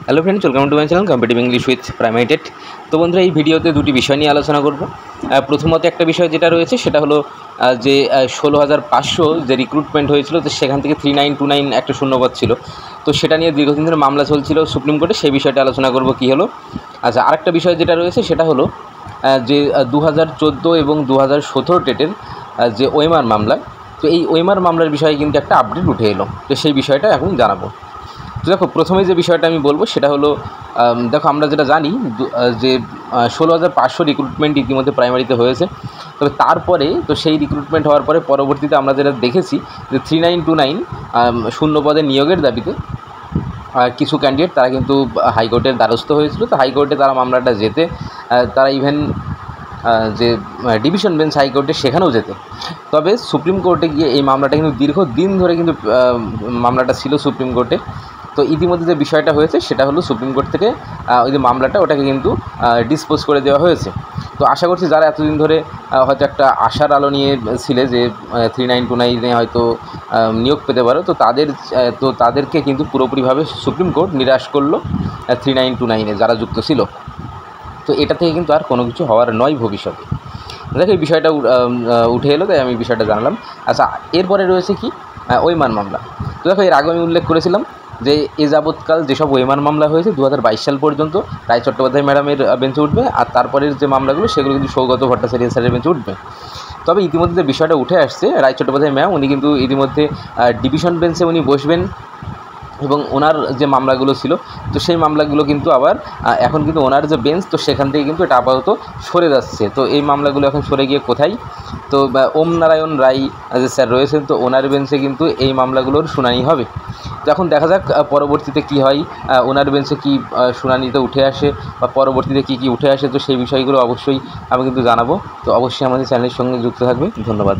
Hello friends, welcome to my channel competitive English with primary TET. তো বন্ধুরা, এই ভিডিওতে দুটি বিষয় নিয়ে আলোচনা করব। প্রথমত একটা বিষয় যেটা রয়েছে সেটা হলো যে 16,500 যে রিক্রুটমেন্ট হয়েছিল, তো সেখান থেকে 3929 একটা শূন্যপদ ছিল। তো সেটা নিয়ে দীর্ঘদিন ধরে মামলা চলছিল সুপ্রিম কোর্টে, সেই বিষয়টা আলোচনা করব কী হলো। আচ্ছা, আরেকটা বিষয় যেটা রয়েছে সেটা হলো যে 2014 এবং 2017 টেটের যে ওএমআর মামলা, তো এই ওএমআর মামলার বিষয়ে কিন্তু একটা আপডেট উঠে এলো, তো সেই বিষয়টা এখন জানাবো। তো দেখো, প্রথমেই যে বিষয়টা আমি বলবো সেটা হলো, দেখো আমরা যেটা জানি যে 16,500 রিক্রুটমেন্ট ইতিমধ্যে প্রাইমারিতে হয়েছে। তবে তারপরে তো সেই রিক্রুটমেন্ট হওয়ার পরে পরবর্তীতে আমরা যেটা দেখেছি যে 3929 শূন্য পদে নিয়োগের দাবিতে কিছু ক্যান্ডিডেট তারা কিন্তু হাইকোর্টের দ্বারস্থ হয়েছিল। তো হাইকোর্টে তারা মামলাটা যেতে, তারা ইভেন যে ডিভিশন বেঞ্চ হাইকোর্টে সেখানেও যেতে, তবে সুপ্রিম কোর্টে গিয়ে এই মামলাটা কিন্তু দীর্ঘদিন ধরে কিন্তু মামলাটা ছিল সুপ্রিম কোর্টে। তো ইতিমধ্যে যে বিষয়টা হয়েছে সেটা হলো সুপ্রিম কোর্ট থেকে ওই যে মামলাটা ওটাকে কিন্তু ডিসপোজ করে দেওয়া হয়েছে। তো আশা করছি যারা এতদিন ধরে হয়তো একটা আশার আলো নিয়ে ছিলে যে 3929 হয়তো নিয়োগ পেতে পারো, তো তাদেরকে কিন্তু পুরোপুরিভাবে সুপ্রিম কোর্ট নিরাশ করলো 3929 যারা যুক্ত ছিল। তো এটা থেকে কিন্তু আর কোনো কিছু হওয়ার নয় ভবিষ্যতে। দেখো, এই বিষয়টা উঠে এলো, তাই আমি বিষয়টা জানলাম। আচ্ছা, এরপরে রয়েছে কি ওএমআর মামলা। তো দেখো, এর আগে আমি উল্লেখ করেছিলাম যে এ যাবৎকাল যেসব ওএমআর মামলা হয়েছে 2022 সাল পর্যন্ত রায় চট্টোপাধ্যায় ম্যাডামের বেঞ্চে উঠবে, আর তারপরের যে মামলাগুলো সেগুলো কিন্তু সৌগত ভট্টাচার্য স্যারের বেঞ্চে উঠবে। তবে ইতিমধ্যে যে বিষয়টা উঠে আসছে, রায় চট্টোপাধ্যায় ম্যাম উনি কিন্তু ইতিমধ্যে ডিভিশন বেঞ্চে উনি বসবেন, এবং ওনার যে মামলাগুলো ছিল তো সেই মামলাগুলো কিন্তু আবার এখন কিন্তু ওনার যে বেঞ্চ, তো সেখান থেকে কিন্তু এটা আপাতত সরে যাচ্ছে। তো এই মামলাগুলো এখন সরে গিয়ে কোথায়, তো ওম নারায়ণ রায় যে স্যার রয়েছেন, তো ওনার বেঞ্চে কিন্তু এই মামলাগুলোর শুনানি হবে। তো এখন দেখা যাক পরবর্তীতে কি হয়, ওনার বেঞ্চে কি শুনানিতে উঠে আসে বা পরবর্তীতে কি উঠে আসে। তো সেই বিষয়গুলো অবশ্যই আমি কিন্তু জানাবো। তো অবশ্যই আমাদের চ্যানেলের সঙ্গে যুক্ত থাকবে। ধন্যবাদ।